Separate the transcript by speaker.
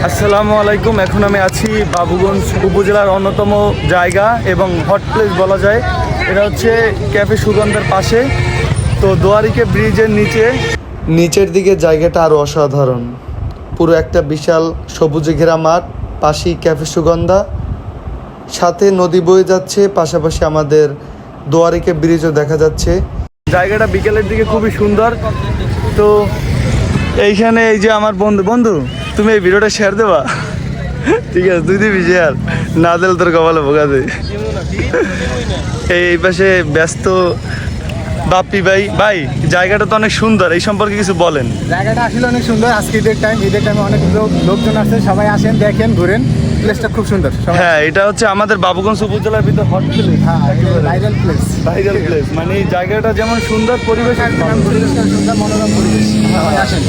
Speaker 1: আসসালামু আলাইকুম। এখন আমি আছি বাবুগঞ্জ উপজেলার অন্যতম জায়গা এবং হট প্লেস বলা যায়। এটা হচ্ছে ক্যাফে সুগন্ধার পাশে। তো দোয়ারিকে ব্রিজের নিচের দিকে জায়গাটা আরও অসাধারণ। পুরো একটা বিশাল সবুজে ঘেরা মাঠ, পাশেই ক্যাফে সুগন্ধা, সাথে নদী বয়ে যাচ্ছে, পাশাপাশি আমাদের দোয়ারিকে ব্রিজও দেখা যাচ্ছে। জায়গাটা বিকেলের দিকে খুবই সুন্দর। তো এইখানে এই যে আমার বন্ধু তুমি এই ভিডিওটা শেয়ার দেবা? ঠিক আছে, তুই দিবি শেয়ার, না দিলে তোর কপালে ভোগা দেয়। এই পাশে ব্যস্ত বাপ্পি ভাই জায়গাটা তো অনেক সুন্দর, এই সম্পর্কে কিছু বলেন।
Speaker 2: জায়গাটা আসলে অনেক সুন্দর। আজকে ঈদের টাইমে অনেক লোকজন আসছে, সবাই আসেন, দেখেন, ঘুরেন। প্লেসটা খুব সুন্দর।
Speaker 1: হ্যাঁ, এটা হচ্ছে আমাদের বাবুগঞ্জ উপজেলার ভিতর হট প্লেস।
Speaker 2: হ্যাঁ, ভাইরাল প্লেস।
Speaker 1: মানে এই জায়গাটা যেমন সুন্দর, পরিবেশ
Speaker 2: সুন্দর, মনোরম পরিবেশ। আসেন।